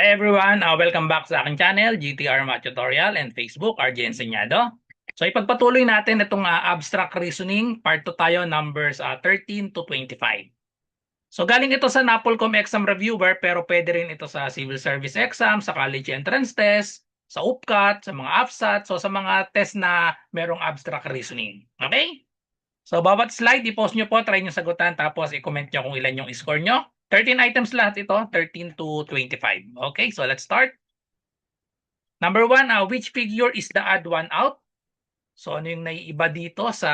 Hi everyone, welcome back sa aking channel, GTR Math Tutorial and Facebook, RJ Enseñado. So ipagpatuloy natin itong abstract reasoning, part 2 tayo, numbers 13 to 25. So galing ito sa NAPOLCOM Exam Reviewer pero pwede rin ito sa Civil Service Exam, sa College Entrance Test, sa UPCAT, sa mga AFSAT, so sa mga test na merong abstract reasoning. Okay? So, bawat slide, i-post nyo po, try nyo sagutan, tapos i-comment nyo kung ilan yung score nyo. 13 items lahat ito, 13 to 25. Okay, so let's start. Number 1, which figure is the odd one out? So, ano yung naiiba dito sa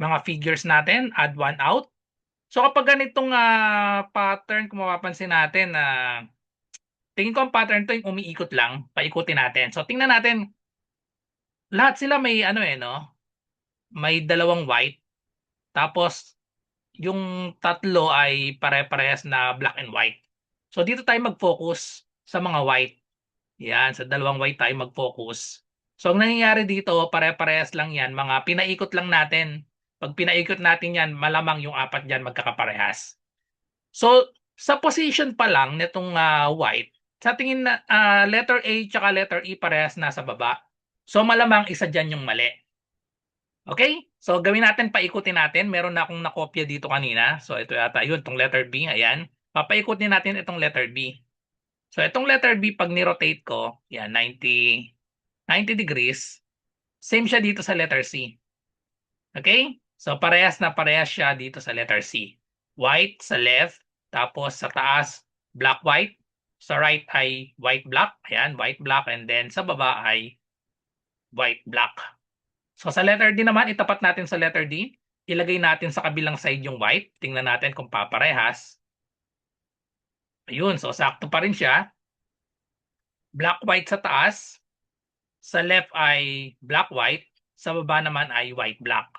mga figures natin? Odd one out. So, kapag ganitong pattern, kung mapapansin natin, tingin ko ang pattern to yung umiikot lang, paikutin natin. So, tingnan natin, lahat sila may ano no? May dalawang white. Tapos, yung tatlo ay pare-parehas na black and white. So dito tayo mag-focus sa mga white. Yan, sa dalawang white tayo mag-focus. So ang nangyayari dito, pare-parehas lang yan. Mga pinaikot lang natin. Pag pinaikot natin yan, malamang yung apat dyan magkakaparehas. So sa position pa lang nitong white, sa tingin na letter A tsaka letter E parehas nasa baba. So malamang isa dyan yung mali. Okay? So gawin natin, paikutin natin. Meron na akong nakopya dito kanina. So ito yata yun, itong letter B. Ayan. Papaikutin natin itong letter B. So itong letter B, pag ni-rotate ko, yan, 90 degrees, same siya dito sa letter C. Okay? So parehas na parehas siya dito sa letter C. White sa left, tapos sa taas, black-white. Sa right ay white-black. Ayan, white-black. And then sa baba ay white-black. So sa letter D naman, itapat natin sa letter D. Ilagay natin sa kabilang side yung white. Tingnan natin kung paparehas. Ayun, so sakto pa rin siya. Black-white sa taas. Sa left ay black-white. Sa baba naman ay white-black.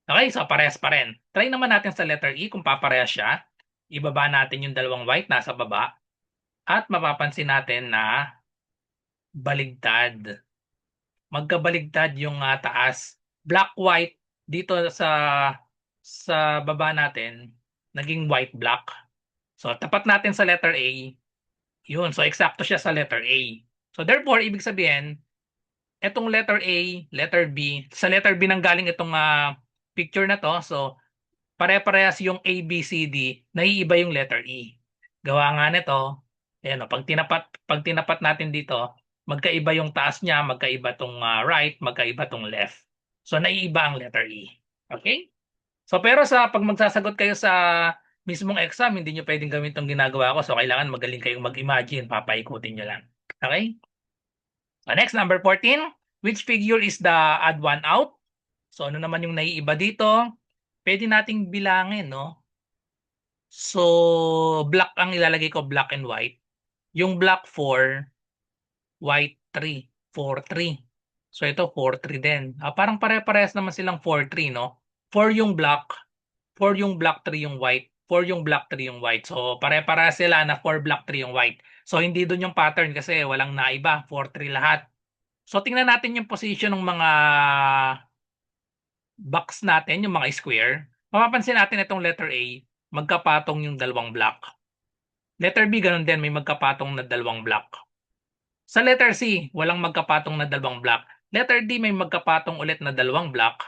Okay, so parehas pa rin. Try naman natin sa letter E kung paparehas siya. Ibaba natin yung dalawang white nasa baba. At mapapansin natin na baligtad. Magkabaligtad yung taas. Black-white dito sa baba natin, naging white-black. So, tapat natin sa letter A. Yun. So, eksakto siya sa letter A. So, therefore, ibig sabihin, etong letter A, letter B, sa letter B nang galing itong picture na to. So, pare-parehas yung A, B, C, D, naiiba yung letter E. Gawa nga nito, ayan o, pag tinapat natin dito, magkaiba yung taas niya, magkaiba tong right, magkaiba tong left. So, naiiba ang letter E. Okay? So pero pag magsasagot kayo sa mismong exam, hindi nyo pwedeng gawin itong ginagawa ko. So kailangan magaling kayong mag-imagine. Papaikutin nyo lang. Okay? So next, number 14. Which figure is the odd one out? So ano naman yung naiiba dito? Pwede nating bilangin, no? So black ang ilalagay ko, black and white. Yung black 4, white 3. 4-3. So ito 4-3 din. Parang pare-parehas naman silang 4-3, no? 4 yung black, 4 yung black, 3 yung white. 4 yung black, 3 yung white. So, pare-para sila na 4 black, 3 yung white. So, hindi doon yung pattern kasi walang naiba. 4-3 lahat. So, tingnan natin yung position ng mga box natin, yung mga square. Mapapansin natin itong letter A, magkapatong yung dalawang black. Letter B, ganun din, may magkapatong na dalawang black. Sa letter C, walang magkapatong na dalawang black. Letter D, may magkapatong ulit na dalawang black.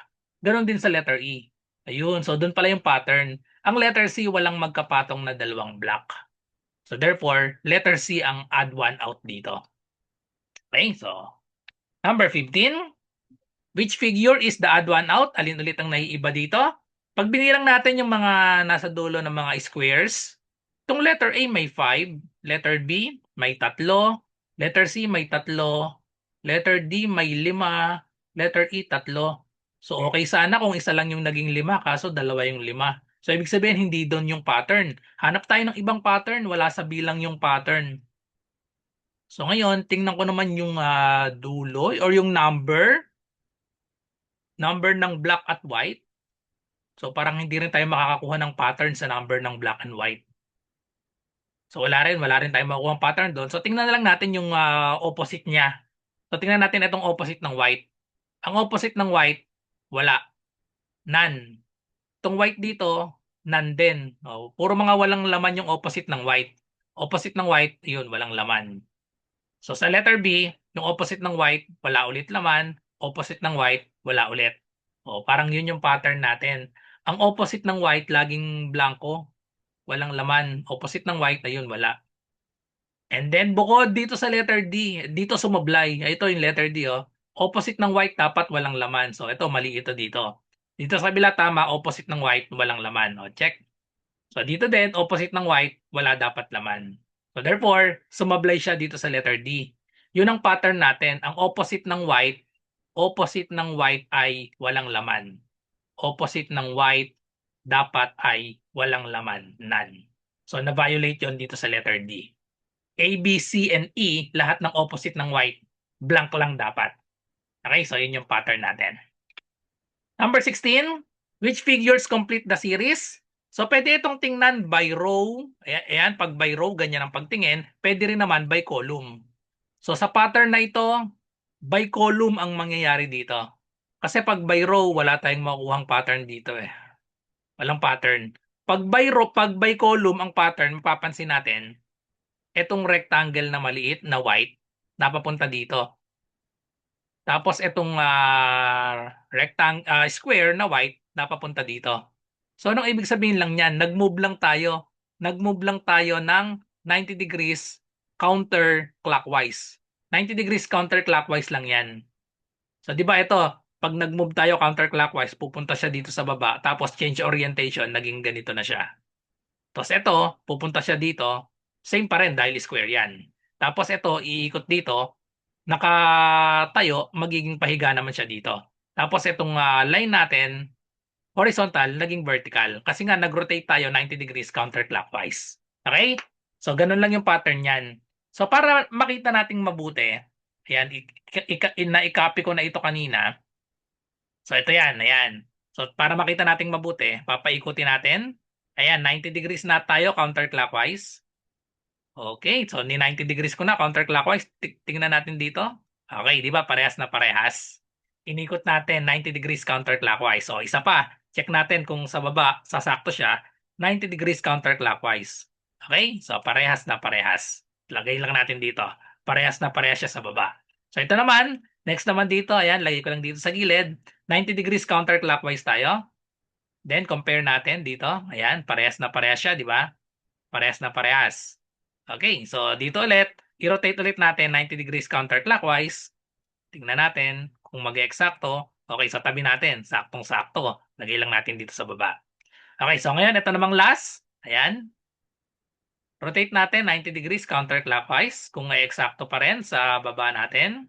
Ganun din sa letter E. Ayun, so doon pala yung pattern. Ang letter C, walang magkapatong na dalawang black. So therefore, letter C ang odd one out dito. Okay, so number 15. Which figure is the odd one out? Alin ulit ang naiiba dito? Pag binilang natin yung mga nasa dulo ng mga squares, itong letter A may 5, letter B may 3, letter C may 3, letter D may 5, letter E 3. So okay sana kung isa lang yung naging 5, kaso dalawa yung 5. So ibig sabihin hindi doon yung pattern. Hanap tayo ng ibang pattern, wala sa bilang yung pattern. So ngayon, tingnan ko naman yung dulo or yung number ng black at white. So parang hindi rin tayo makakakuha ng pattern sa number ng black and white. So wala rin tayong makukuha ng pattern doon. So tingnan na lang natin yung opposite niya. So tingnan natin itong opposite ng white. Ang opposite ng white, wala. None. Itong white dito, none din. Oh, puro mga walang laman yung opposite ng white. Opposite ng white, yun, walang laman. So sa letter B, yung opposite ng white, wala ulit laman. Opposite ng white, wala ulit. O, parang yun yung pattern natin. Ang opposite ng white, laging blanco, walang laman. Opposite ng white, ayun, wala. And then bukod dito sa letter D, dito sumablay. Ito yung letter D, oh. Opposite ng white dapat walang laman. So ito mali ito dito. Dito sa kabila tama, opposite ng white walang laman. O check. So dito din opposite ng white wala dapat laman. So therefore, sumablay siya dito sa letter D. Yun ang pattern natin. Ang opposite ng white ay walang laman. Opposite ng white dapat ay walang laman, none. So na-violate yon dito sa letter D. A, B, C, and E, lahat ng opposite ng white, blank lang dapat. Okay, so yun yung pattern natin. Number 16, which figures complete the series? So pwede itong tingnan by row. Ayan, pag by row, ganyan ang pagtingin. Pwede rin naman by column. So sa pattern na ito, by column ang mangyayari dito. Kasi pag by row, wala tayong makukuhang pattern dito eh. Walang pattern. Pag by row, pag by column ang pattern, mapapansin natin, itong rectangle na maliit na white, napapunta dito. Tapos itong square na white, napapunta dito. So anong ibig sabihin lang niyan? Nag-move lang tayo. Nag-move lang tayo ng 90 degrees counterclockwise. 90 degrees counterclockwise lang yan. So di ba ito, pag nag-move tayo counterclockwise, pupunta siya dito sa baba. Tapos change orientation, naging ganito na siya. Tapos ito, pupunta siya dito, same pa rin dahil square yan. Tapos ito, iikot dito, nakatayo, magiging pahiga naman siya dito. Tapos itong line natin, horizontal, naging vertical. Kasi nga, nag-rotate tayo 90 degrees counterclockwise. Okay? So, ganun lang yung pattern yan. So, para makita nating mabuti, ayan, na-copy ko na ito kanina. So, ito yan, ayan. So, para makita nating mabuti, papaikutin natin. Ayan, 90 degrees na tayo counterclockwise. Okay, so ni 90 degrees ko na counterclockwise. Tingnan natin dito. Okay, di ba parehas na parehas? Inikot natin 90 degrees counterclockwise. So isa pa, check natin kung sa baba sasakto siya, 90 degrees counterclockwise. Okay, so parehas na parehas. Lagay lang natin dito. Parehas na parehas siya sa baba. So ito naman, next naman dito, ayan, lagay ko lang dito sa gilid. 90 degrees counterclockwise tayo. Then compare natin dito. Ayan, parehas na parehas siya, di ba? Parehas na parehas. Okay, so dito ulit, i-rotate ulit natin 90 degrees counterclockwise. Tingnan natin kung mag-eksakto. Okay, sa tabi natin, saktong-sakto. Lagay lang natin dito sa baba. Okay, so ngayon, ito namang last. Ayan. Rotate natin 90 degrees counterclockwise. Kung may eksakto pa rin sa baba natin,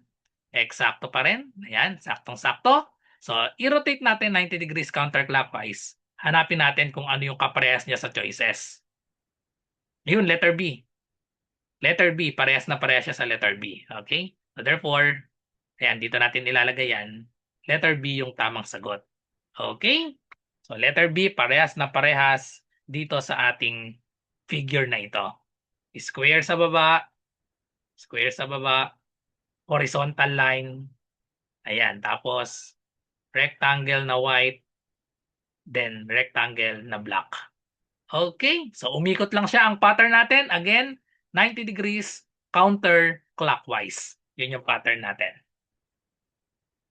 eksakto pa rin. Ayan, saktong-sakto. So, i-rotate natin 90 degrees counterclockwise. Hanapin natin kung ano yung kaparehas niya sa choices. Yun, letter B. Letter B, parehas na parehas siya sa letter B. Okay? So therefore, ayan, dito natin ilalagay yan. Letter B yung tamang sagot. Okay? So letter B, parehas na parehas dito sa ating figure na ito. Square sa baba, horizontal line. Ayan, tapos rectangle na white, then rectangle na black. Okay, so umikot lang siya ang pattern natin. Again, 90 degrees counterclockwise. Yun yung pattern natin.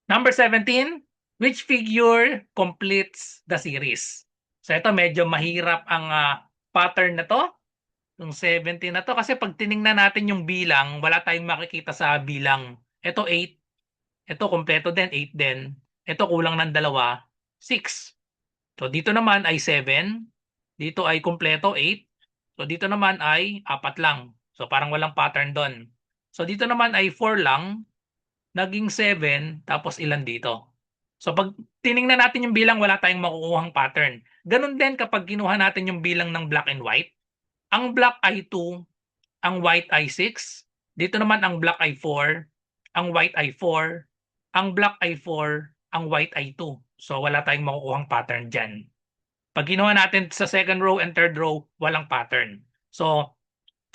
Number 17, which figure completes the series? So ito medyo mahirap ang pattern na to. Yung 17 na to kasi pag tiningnan natin yung bilang, wala tayong makikita sa bilang. Ito 8, ito kompleto din, 8 din. Ito kulang ng dalawa, 6. So dito naman ay 7. Dito ay kumpleto 8. So dito naman ay 4 lang. So parang walang pattern doon. So dito naman ay 4 lang. Naging 7. Tapos ilan dito. So pag tiningnan natin yung bilang, wala tayong makukuhang pattern. Ganun din kapag kinuha natin yung bilang ng black and white. Ang black ay 2. Ang white ay 6. Dito naman ang black ay 4. Ang white ay 4. Ang black ay 4. Ang white ay 2. So wala tayong makukuhang pattern dyan. Pag ginawa natin sa second row and third row, walang pattern. So,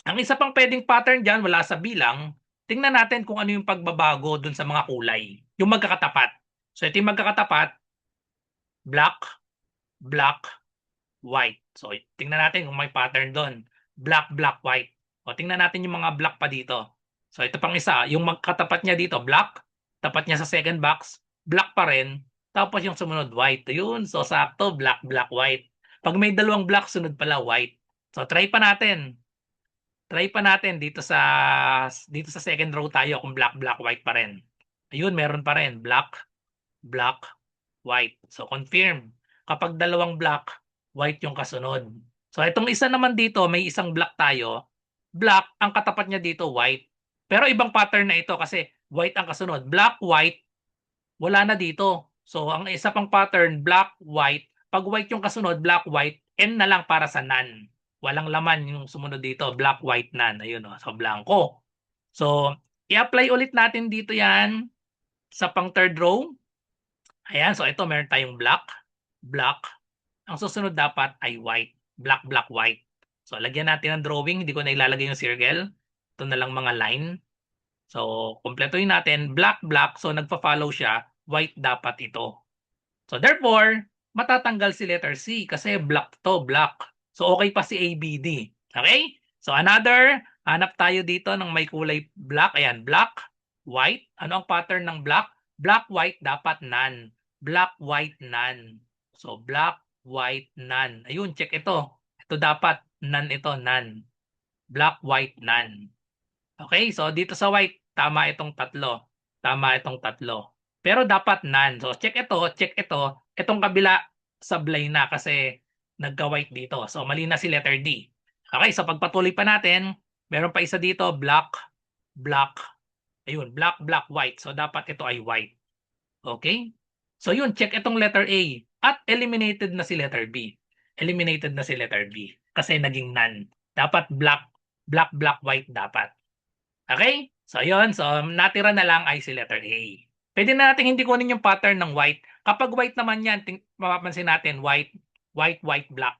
ang isa pang pwedeng pattern dyan, wala sa bilang, tingnan natin kung ano yung pagbabago dun sa mga kulay. Yung magkakatapat. So, ito yung magkakatapat, black, black, white. So, tingnan natin kung may pattern dun. Black, black, white. O, tingnan natin yung mga black pa dito. So, ito pang isa. Yung magkatapat niya dito, black. Tapat niya sa second box, black pa rin. Tapos yung sumunod, white. Yun. So, sakto, black, black, white. Pag may dalawang black, sunod pala white. So, try pa natin. Try pa natin dito sa second row tayo kung black, black, white pa rin. Ayun, meron pa rin. Black, black, white. So, confirm. Kapag dalawang black, white yung kasunod. So, itong isa naman dito, may isang black tayo. Black, ang katapat niya dito, white. Pero ibang pattern na ito kasi white ang kasunod. Black, white, wala na dito. So, ang isa pang pattern, black, white. Pag white yung kasunod, black, white, N na lang para sa none. Walang laman yung sumunod dito, black, white, none. Ayun o, so blanco. So, i-apply ulit natin dito yan sa pang third row. Ayan, so ito meron tayong black, black. Ang susunod dapat ay white. Black, black, white. So, lagyan natin ng drawing. Hindi ko na ilalagay yung circle. Ito na lang mga line. So, kumpletuhin natin. Black, black. So, nagpa-follow siya. White dapat ito. So, therefore, matatanggal si letter C kasi black to, black. So, okay pa si ABD. Okay? So, another. Hanap tayo dito ng may kulay black. Ayan, black, white. Ano ang pattern ng black? Black, white, dapat none. Black, white, none. So, black, white, none. Ayun, check ito. Ito dapat, none ito, none. Black, white, none. Okay, so dito sa white, tama itong tatlo. Tama itong tatlo. Pero dapat none. So, check ito, check ito. Itong kabila, sablay na kasi nagka-white dito. So, mali na si letter D. Okay, so pagpatuloy pa natin, meron pa isa dito, black, black. Ayun, black, black, white. So, dapat ito ay white. Okay? So yun, check itong letter A. At eliminated na si letter B. Eliminated na si letter B. Kasi naging none. Dapat black, black, black, white dapat. Okay? So yun, so natira na lang ay si letter A. Pwede na natin hindi kunin yung pattern ng white. Kapag white naman yan, mapapansin natin, white, white, white, black.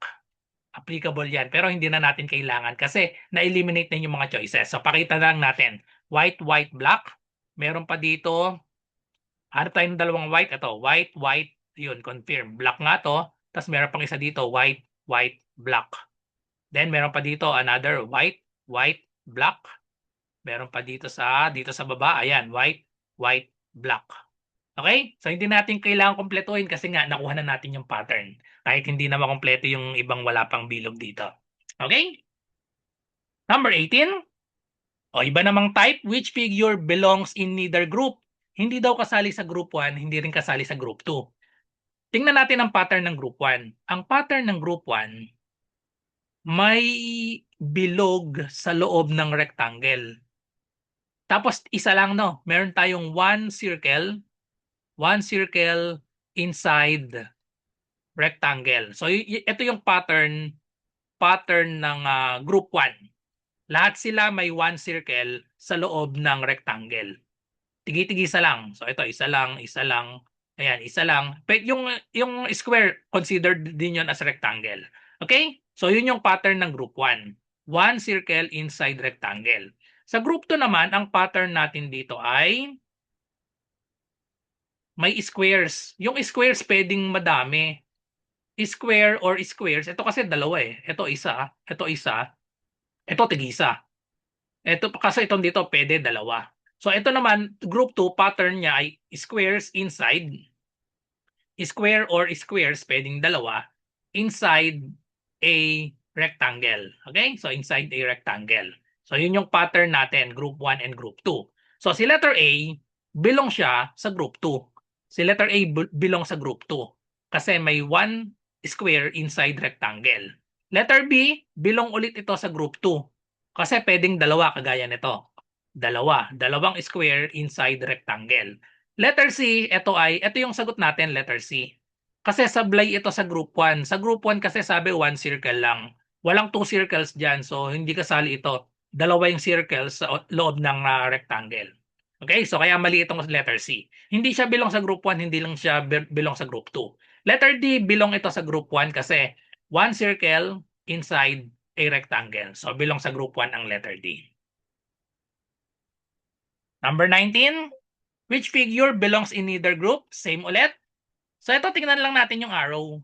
Applicable yan. Pero hindi na natin kailangan kasi na-eliminate na yung mga choices. So pakita na lang natin. White, white, black. Meron pa dito, hanap tayo ng dalawang white. Ito, white, white. Yun, confirm. Black nga to. Tapos meron pang isa dito, white, white, black. Then meron pa dito another white, white, black. Meron pa dito sa baba, ayan, white, white, black. Okay? So hindi natin kailangan kumpletuhin kasi nga nakuha na natin yung pattern. Kahit hindi na makumpleto yung ibang wala pang bilog dito. Okay? Number 18. O iba namang type, which figure belongs in neither group? Hindi daw kasali sa group 1, hindi rin kasali sa group 2. Tingnan natin ang pattern ng group 1. Ang pattern ng group 1, may bilog sa loob ng rectangle. Tapos isa lang no, meron tayong one circle inside rectangle. So ito yung pattern ng group 1. Lahat sila may one circle sa loob ng rectangle. Tigi-tigisa lang. So ito isa lang. Ayan, isa lang. Pero yung square considered din yon as rectangle. Okay? So yun yung pattern ng group 1. One circle inside rectangle. Sa group 2 naman, ang pattern natin dito ay may squares. Yung squares pwedeng madami. Square or squares, ito kasi dalawa eh. Ito isa, ito tigisa. Ito kasi itong dito pwede dalawa. So ito naman, group 2, pattern niya ay squares inside. Square or squares, pwedeng dalawa, inside a rectangle. Okay? So inside a rectangle. So yun yung pattern natin, group 1 and group 2. So si letter A, belong siya sa group 2. Si letter A belong sa group 2. Kasi may one square inside rectangle. Letter B, belong ulit ito sa group 2. Kasi pwedeng dalawa kagaya nito. Dalawang square inside rectangle. Letter C, ito yung sagot natin, letter C. Kasi sablay ito sa group 1. Sa group 1 kasi sabi one circle lang. Walang two circles dyan, so hindi kasali ito. Dalawa yung circles sa loob ng rectangle. Okay, so kaya mali itong letter C. Hindi siya belong sa group 1, hindi lang siya belong sa group 2. Letter D, belong ito sa group 1 kasi one circle inside a rectangle. So belong sa group 1 ang letter D. Number 19, which figure belongs in neither group? Same ulit. So ito, tingnan lang natin yung arrow.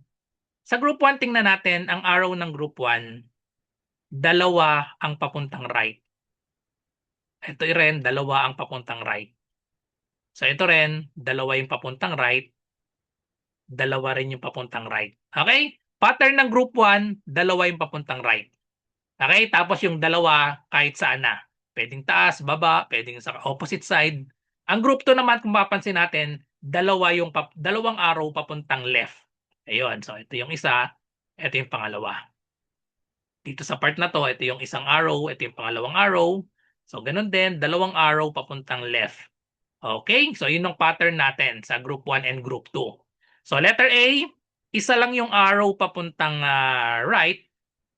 Sa group 1, tingnan natin ang arrow ng group 1. dalawa ang papuntang right. Ito rin, dalawa ang papuntang right. So ito rin, dalawa yung papuntang right, dalawa rin yung papuntang right. Okay? Pattern ng group 1, dalawa yung papuntang right. Okay? Tapos yung dalawa, kahit saan na. Pwedeng taas, baba, pwedeng sa opposite side. Ang group 2 naman, kung mapapansin natin, dalawang arrow papuntang left. Ayun. So ito yung isa, ito yung pangalawa. Dito sa part na to, ito yung isang arrow, ito yung pangalawang arrow. So ganun din, dalawang arrow papuntang left. Okay? So yun yung pattern natin sa group 1 and group 2. So letter A, isa lang yung arrow papuntang right,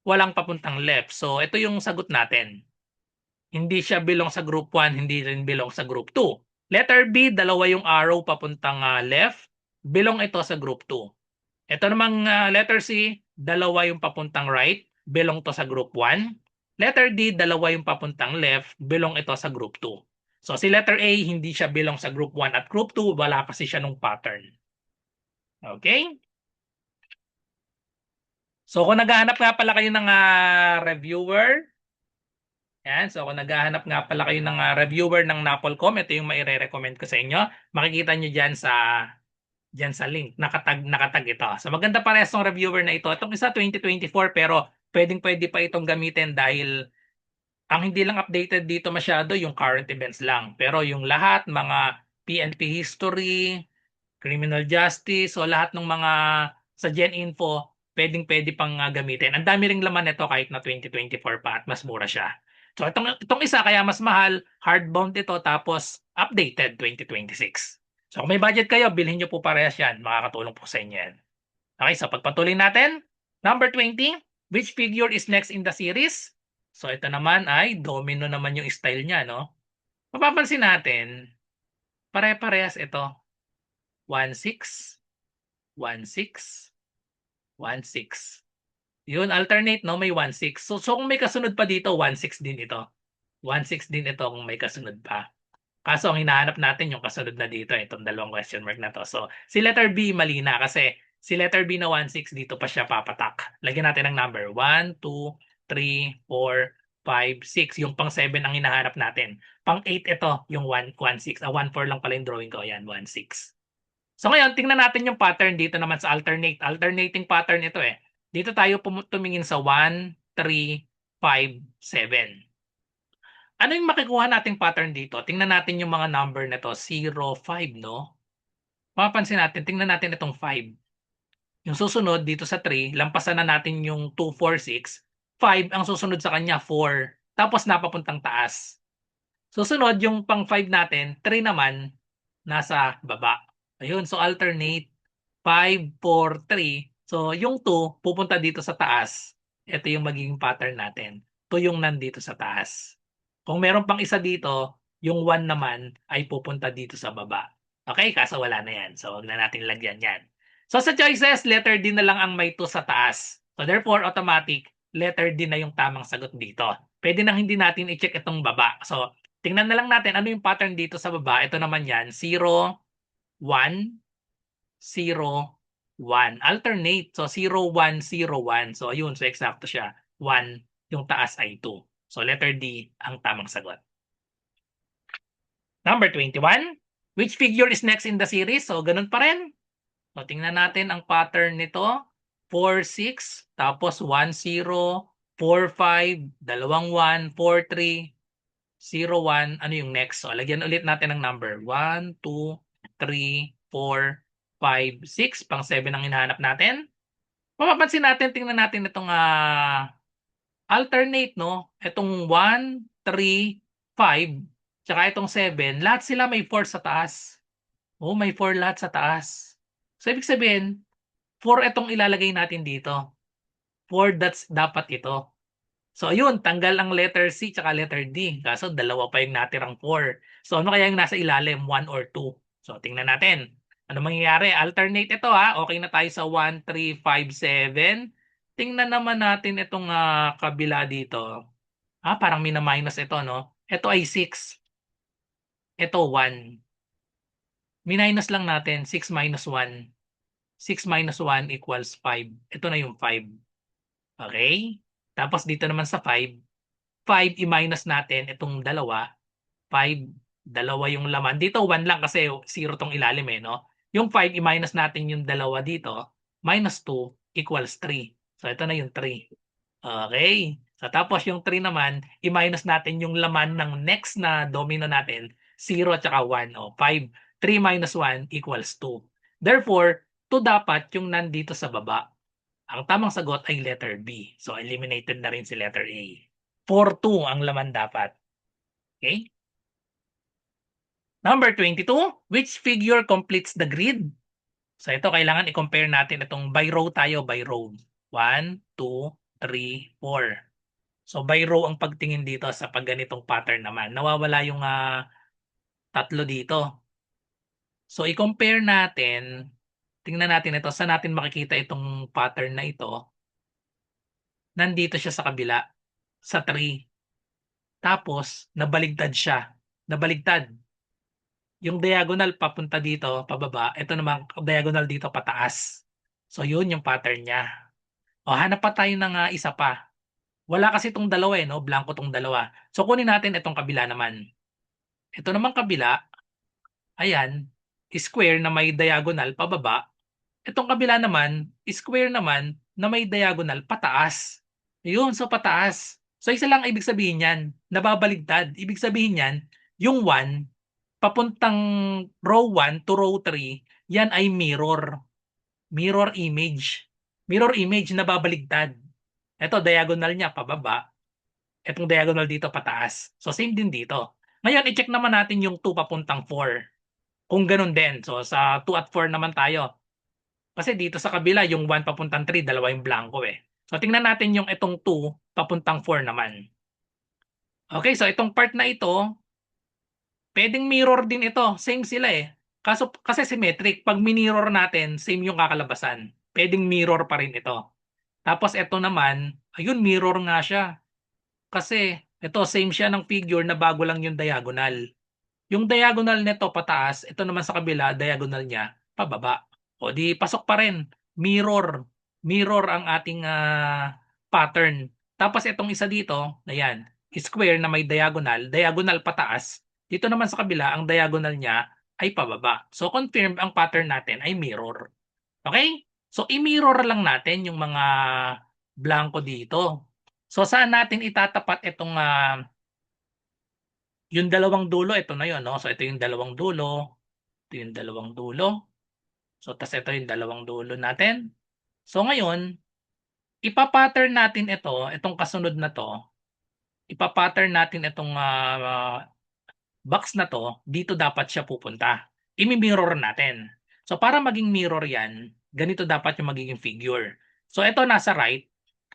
walang papuntang left. So ito yung sagot natin. Hindi siya belong sa group 1, hindi rin belong sa group 2. Letter B, dalawa yung arrow papuntang left, belong ito sa group 2. Ito namang letter C, dalawa yung papuntang right, belong to sa group 1. Letter D, dalawa yung papuntang left, belong ito sa group 2. So si letter A, hindi siya belong sa group 1 at group 2, wala kasi siya nung pattern. Okay? So kung naghahanap nga pala kayo ng reviewer, yan, so kung naghahanap nga pala kayo ng reviewer ng Napolcom, ito yung maire-recommend ko sa inyo. Makikita nyo dyan sa link, nakatag ito. So maganda parehas ng reviewer na ito. Itong isa 2024 pero pwede pa itong gamitin dahil ang hindi lang updated dito masyado yung current events lang. Pero yung lahat, mga PNP history, criminal justice, so lahat ng mga sa GenInfo, pwede pang gamitin. Ang dami ring laman nito kahit na 2024 pa at mas mura siya. So itong isa kaya mas mahal, hardbound ito tapos updated 2026. So kung may budget kayo, bilhin nyo po parehas yan. Makakatulong po sa inyo yan. Okay, so pagpatuloy natin. Number 20, which figure is next in the series? So ito naman ay domino naman yung style niya, no? Mapapansin natin, pare-parehas ito. 1-6, 1-6, 1-6. Yun, alternate, no? May 1-6. So kung may kasunod pa dito, 1-6 din ito. 1-6 din ito kung may kasunod pa. Kaso ang hinahanap natin yung kasunod na dito, itong dalawang question mark na to. So si letter B mali na kasi si letter B na 1-6 dito pa siya papatak. Lagyan natin ng number 1, 2, 3, 4, 5, 6. Yung pang 7 ang hinahanap natin. Pang 8 ito, yung 1-6. 1-4 lang pala yung drawing ko. Yan, 1-6. So ngayon, tingnan natin yung pattern dito naman sa alternate. Alternating pattern ito eh. Dito tayo tumingin sa 1, 3, 5, 7. Ano yung makikuha nating pattern dito? Tingnan natin yung mga number na to. 0, 5, no? Mapapansin natin, tingnan natin itong 5. Yung susunod dito sa 3, lampasan na natin yung 2, 4, 6. 5, ang susunod sa kanya, 4. Tapos napapuntang taas. Susunod, yung pang 5 natin, 3 naman, nasa baba. Ayun, so alternate. 5, 4, 3. So, yung 2, pupunta dito sa taas. Ito yung magiging pattern natin. 2 yung nandito sa taas. Kung meron pang isa dito, yung 1 naman ay pupunta dito sa baba. Okay, kaso wala na yan. So, wag na natin lagyan yan. So, sa choices, letter D na lang ang may 2 sa taas. So, therefore, automatic, letter D na yung tamang sagot dito. Pwede nang hindi natin i-check itong baba. So, tingnan na lang natin ano yung pattern dito sa baba. Ito naman yan, 0, 1, 0, 1. Alternate. So, 0, 1, 0, 1. So, ayun. So, eksakto siya. 1, yung taas ay 2. So, letter D ang tamang sagot. Number 21. Which figure is next in the series? So, ganun pa rin. So, tingnan natin ang pattern nito. 4, 6, tapos 1, 0, 4, 5, dalawang 1, 4, 3, 0, 1. Ano yung next? So, lagyan ulit natin ng number. 1, 2, 3, 4, 5, 6. Pang 7 ang hinahanap natin. Mapapansin natin, tingnan natin itong alternate, no? Itong 1, 3, 5, tsaka itong 7. Lahat sila may 4 sa taas. Oh, may 4 lahat sa taas. So, ibig sabihin, 4 itong ilalagay natin dito. 4 dots dapat ito. So, ayun, tanggal ang letter C tsaka letter D. Kaso, dalawa pa yung natirang 4. So, ano kaya yung nasa ilalim? 1 or 2? So, tingnan natin. Ano mangyayari? Alternate ito ha. Okay na tayo sa 1, 3, 5, 7. Tingnan naman natin itong kabila dito. Parang mina-minus ito, no? Ito ay 6. Ito 1. Minus lang natin. 6 minus 1. 6 minus 1 equals 5. Ito na yung 5. Okay? Tapos dito naman sa 5, 5 i-minus natin itong dalawa. 5, dalawa yung laman. Dito 1 lang kasi 0 tong ilalim no? Yung 5 i-minus natin yung dalawa dito, minus 2 equals 3. So ito na yung 3. Okay. So tapos yung 3 naman, i-minus natin yung laman ng next na domino natin, 0 at saka 1. 5, 3 minus 1 equals 2. Therefore, 2 dapat yung nandito sa baba. Ang tamang sagot ay letter B. So eliminated na rin si letter A. 4, 2 ang laman dapat. Okay? Number 22, which figure completes the grid? So ito kailangan i-compare natin itong by row tayo, by row. 1, 2, 3, 4. So by row ang pagtingin dito sa pag ganitong pattern naman. Nawawala yung tatlo dito. So i-compare natin, tingnan natin ito, saan natin makikita itong pattern na ito? Nandito siya sa kabila, sa 3. Tapos nabaligtad siya. Nabaligtad. Yung diagonal papunta dito, pababa. Ito naman, diagonal dito pataas. So, yun yung pattern niya. O, hanap pa tayo ng isa pa. Wala kasi itong dalawa no? Blanco itong dalawa. So, kunin natin itong kabila naman. Ito naman kabila, ayan, square na may diagonal pababa. Itong kabila naman, square naman na may diagonal pataas. Yun, so pataas. So, isa lang ibig sabihin yan, nababaligtad. Ibig sabihin yan, yung 1, papuntang row 1 to row 3, yan ay mirror. Mirror image. Mirror image na babaligtad. Ito, diagonal niya pababa. Itong diagonal dito pataas. So, same din dito. Ngayon, i-check naman natin yung 2 papuntang 4. Kung ganun din. So, sa 2 at 4 naman tayo. Kasi dito sa kabila, yung 1 papuntang 3, dalawa yung blanco So, tingnan natin yung itong 2 papuntang 4 naman. Okay, so itong part na ito, pwedeng mirror din ito. Same sila Kaso, kasi symmetric. Pag minirror natin, same yung kakalabasan. Pwedeng mirror pa rin ito. Tapos ito naman, ayun, mirror nga siya. Kasi ito, same siya ng figure na bago lang yung diagonal. Yung diagonal nito pataas, ito naman sa kabila, diagonal niya, pababa. O di, pasok pa rin. Mirror. Mirror ang ating pattern. Tapos itong isa dito, ayan, square na may diagonal, diagonal pataas. Dito naman sa kabila, ang diagonal niya ay pababa. So, confirm ang pattern natin ay mirror. Okay? So, i-mirror lang natin yung mga blanco dito. So, saan natin itatapat itong yung dalawang dulo, ito na yun, no? So, ito yung dalawang dulo. Ito yung dalawang dulo. So, tas ito yung dalawang dulo natin. So, ngayon, ipapattern natin ito, itong kasunod na to, ipapattern natin itong box na to, dito dapat siya pupunta. Imi-mirror natin. So, para maging mirror yan, ganito dapat yung magiging figure. So, ito nasa right,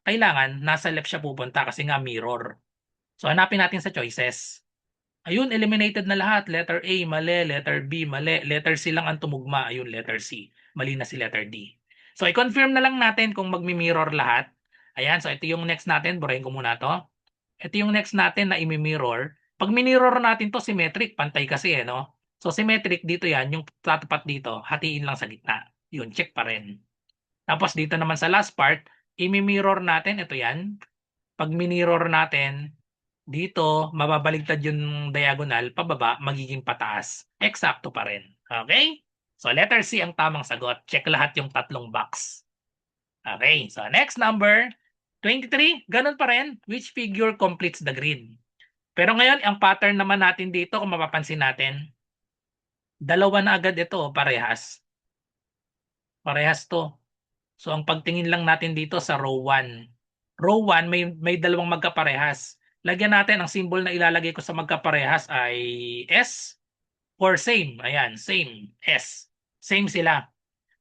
kailangan nasa left siya pupunta kasi nga mirror. So, hanapin natin sa choices. Ayun, eliminated na lahat. Letter A, mali. Letter B, mali. Letter C lang ang tumugma. Ayun, letter C. Mali na si letter D. So, i-confirm na lang natin kung magmi-mirror lahat. Ayan, so ito yung next natin. Burahin ko muna to. Ito yung next natin na imi-mirror. Pag minirror natin to symmetric, pantay kasi no? So, symmetric dito yan. Yung tatapat dito, hatiin lang sa gitna. Yun, check pa rin. Tapos dito naman sa last part, imi-mirror natin. Ito yan. Pag minirror natin, dito, mababaligtad yung diagonal, pababa, magiging pataas. Eksakto pa rin. Okay? So, letter C ang tamang sagot. Check lahat yung tatlong box. Okay, so next number, 23, ganun pa rin. Which figure completes the grid? Pero ngayon, ang pattern naman natin dito, kung mapapansin natin, dalawa na agad ito, parehas. Parehas to. So, ang pagtingin lang natin dito sa row 1. Row 1, may dalawang magkaparehas. Lagyan natin ang symbol na ilalagay ko sa magkaparehas ay S or same. Ayan, same. S. Same sila.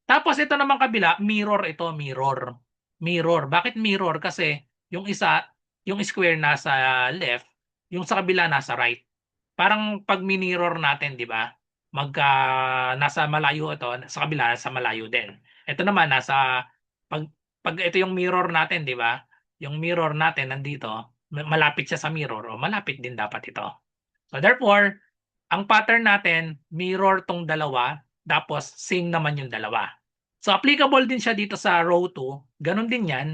Tapos ito naman kabila, mirror ito, mirror. Mirror. Bakit mirror? Kasi yung isa, yung square nasa left, yung sa kabila nasa right. Parang pag mirror natin, di ba? Nasa malayo ito, sa kabila sa malayo din. Ito naman nasa pag ito yung mirror natin, di ba? Yung mirror natin nandito, malapit siya sa mirror o malapit din dapat ito. So therefore, ang pattern natin, mirror tong dalawa, tapos same naman yung dalawa. So applicable din siya dito sa row 2, ganun din yan.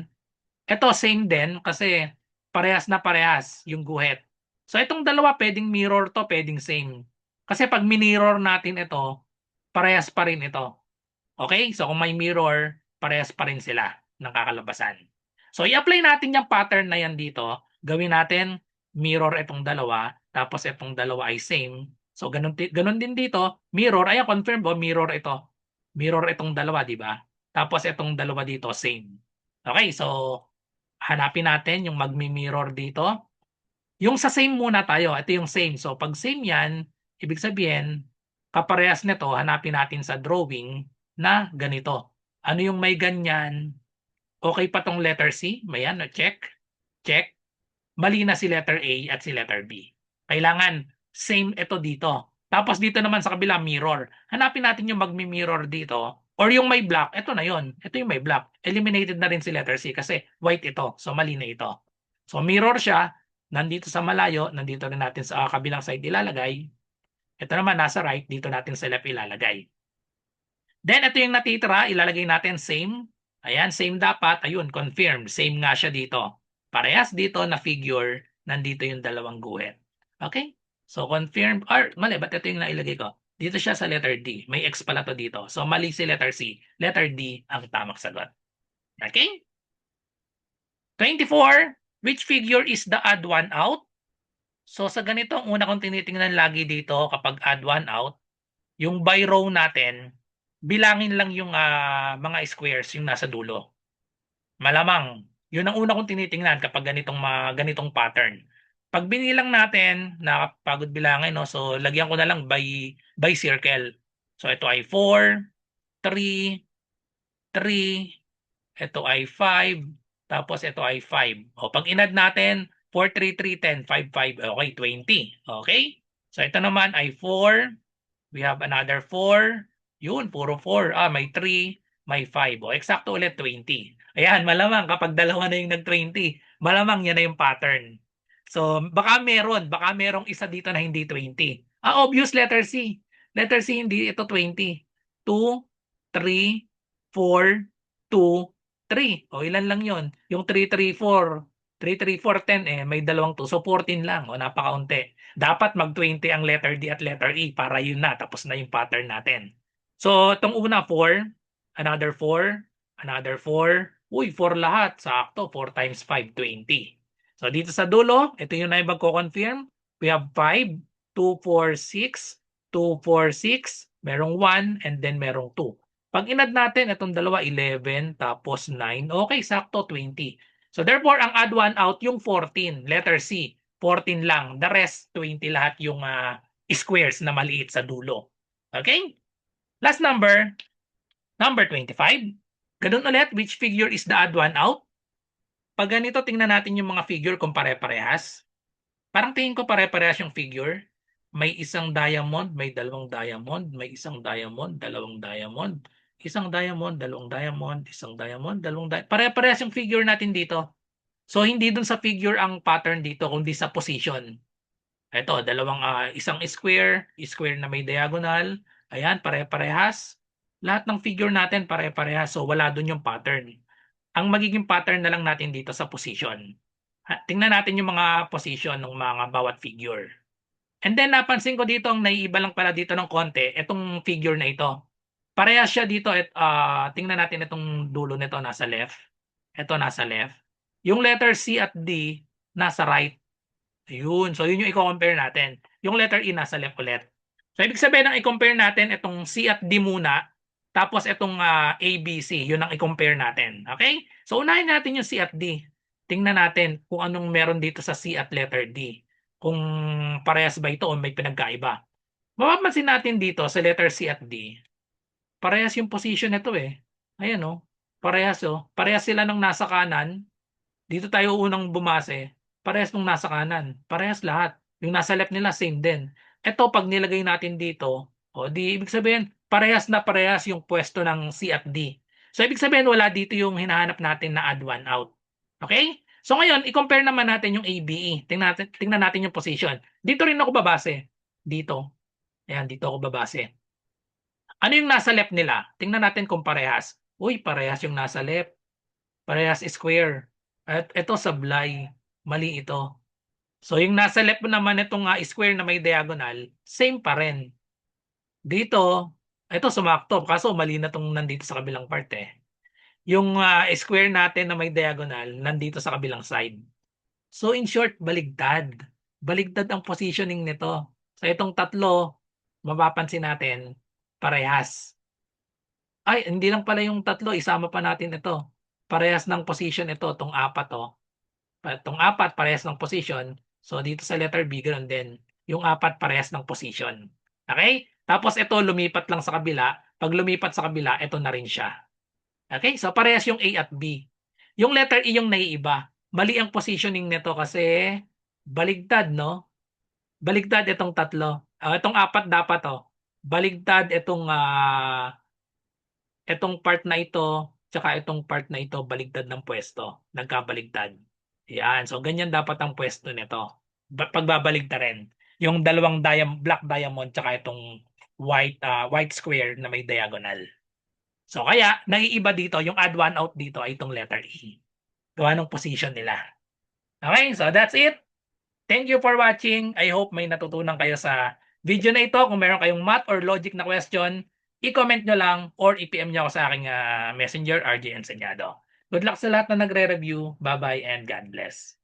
Ito, same din kasi parehas na parehas yung guhit. So, itong dalawa, pwedeng mirror to, pwedeng same. Kasi pag minirror natin ito, parehas pa rin ito. Okay? So, kung may mirror, parehas pa rin sila ng kakalabasan. So, i-apply natin yung pattern na yan dito. Gawin natin mirror itong dalawa, tapos itong dalawa ay same. So, ganun din dito. Mirror, ayan, confirm ba? Mirror ito. Mirror itong dalawa, di ba? Tapos itong dalawa dito, same. Okay, so hanapin natin yung magmi-mirror dito. Yung sa same muna tayo. Ito yung same. So, pag same yan, ibig sabihin, kaparehas nito, hanapin natin sa drawing na ganito. Ano yung may ganyan? Okay pa tong letter C? May yan, no? Check. Check. Mali na si letter A at si letter B. Kailangan same ito dito. Tapos dito naman sa kabila, mirror. Hanapin natin yung magmi-mirror dito or yung may black. Ito na yon. Ito yung may black. Eliminated na rin si letter C kasi white ito. So mali na ito. So mirror siya. Nandito sa malayo, nandito rin natin sa kabilang side ilalagay. Ito naman nasa right, dito natin sa left ilalagay. Then ito yung natitira, ilalagay natin same. Ayan, same dapat. Ayun, confirm. Same nga siya dito. Parehas dito na figure, nandito yung dalawang guhit. Okay? So confirm, or mali, ba't ito yung nailagay ko? Dito siya sa letter D. May X pala to dito. So mali si letter C. Letter D ang tamang sagot. Okay? 24, which figure is the odd one out? So sa ganito, ang una kong tinitingnan lagi dito kapag add one out, yung by row natin, bilangin lang yung mga squares yung nasa dulo. Malamang, yun ang una kong tinitingnan kapag ganitong pattern. Pag binilang natin, nakapagod bilangin, no? So lagyan ko na lang by circle. So ito ay 4, 3, 3, ito ay 5, tapos ito ay 5. O pag inad natin, 4, 3, 3, 10, 5, 5, okay, 20. Okay? So ito naman ay 4, we have another 4. Yun, puro 4. May 3, may 5. O, eksakto ulit 20. Ayan, malamang kapag dalawa na yung nag-20, malamang yan na yung pattern. So, baka merong isa dito na hindi 20. Obvious, letter C. Letter C, hindi ito 20. 2, 3, 4, 2, 3. O, ilan lang yon? Yung 3, 3, 4. 3, 3, 4, 10 may dalawang 2. So, 14 lang. O, napakaunti. Dapat mag-20 ang letter D at letter E para yun na. Tapos na yung pattern natin. So, itong una, 4. Another 4. Another 4. Uy, 4 lahat. Sakto. 4 times 5, 20. So, dito sa dulo, ito yung na magko-confirm. We have 5, 2, 4, 6, 2, 4, 6. Merong 1, and then merong 2. Pag inad natin, itong dalawa, 11, tapos 9. Okay, sakto, 20. So, therefore, ang add 1 out, yung 14, letter C. 14 lang. The rest, 20 lahat yung squares na maliit sa dulo. Okay? Last number 25. Ganun ulit, which figure is the odd one out? Pag ganito, tingnan natin yung mga figure kung pare-parehas. Parang tingin ko pare-parehas yung figure. May isang diamond, may dalawang diamond, may isang diamond, dalawang diamond, isang diamond, dalawang diamond, isang diamond, dalawang diamond. Pare-parehas yung figure natin dito. So, hindi dun sa figure ang pattern dito, kundi sa position. Ito, isang square na may diagonal. Ayan, pare-parehas. Lahat ng figure natin pare-parehas. So, wala dun yung pattern. Ang magiging pattern na lang natin dito sa position. Tingnan natin yung mga position ng mga bawat figure. And then, napansin ko dito, ang naiiba lang pala dito ng konti, itong figure na ito. Parehas siya dito. Tingnan natin itong dulo nito nasa left. Ito nasa left. Yung letter C at D nasa right. Ayun. So, yun yung i-compare natin. Yung letter E nasa left ulit. So, ibig sabihin ng i-compare natin itong C at D muna, tapos itong A, B, C. Yun ang i-compare natin. Okay? So, unahin natin yung C at D. Tingnan natin kung anong meron dito sa C at letter D. Kung parehas ba ito o may pinagkaiba. Mapapansin natin dito sa letter C at D, parehas yung position nito eh. Ayan oh. Parehas oh. Parehas sila ng nasa kanan. Dito tayo unang bumase, parehas nung nasa kanan. Parehas lahat. Yung nasa left nila, same din. Ito, pag nilagay natin dito, di ibig sabihin, parehas na parehas yung pwesto ng C at D. So, ibig sabihin, wala dito yung hinahanap natin na add one out. Okay? So, ngayon, i-compare naman natin yung ABE. Tingnan natin yung position. Dito rin ako babase. Dito. Ayan, dito ako babase. Ano yung nasa left nila? Tingnan natin kung parehas. Uy, parehas yung nasa left. Parehas square. At ito sablay, mali ito. So yung nasa left naman itong square na may diagonal, same pa rin. Dito, ito sumakto kaso mali na tong nandito sa kabilang part eh. Yung square natin na may diagonal nandito sa kabilang side. So in short, baligtad. Baligtad ang positioning nito. So itong tatlo, mapapansin natin, parehas. Ay, hindi lang pala yung tatlo, isama pa natin ito. Parehas ng position ito, itong apat to. Itong apat, parehas ng position. So dito sa letter B, ganoon din. Yung apat, parehas ng position. Okay? Tapos ito, lumipat lang sa kabila. Pag lumipat sa kabila, ito na rin siya. Okay? So parehas yung A at B. Yung letter E yung naiiba. Mali ang positioning nito kasi baligtad, no? Baligtad itong tatlo. Itong apat dapat, oh. Baligtad itong part na ito, tsaka itong part na ito, baligtad ng pwesto. Nagkabaligtad. Yan. So, ganyan dapat ang pwesto nito. Pagbabaligtad rin. Yung dalawang black diamond, tsaka itong white square na may diagonal. So, kaya, naiiba dito, yung add one out dito ay itong letter E. Gawa ng position nila. Okay, so that's it. Thank you for watching. I hope may natutunan kayo sa video na ito. Kung meron kayong math or logic na question, i-comment nyo lang or i-PM nyo ako sa aking messenger, RJ Enseñado. Good luck sa lahat na nagre-review. Bye-bye and God bless.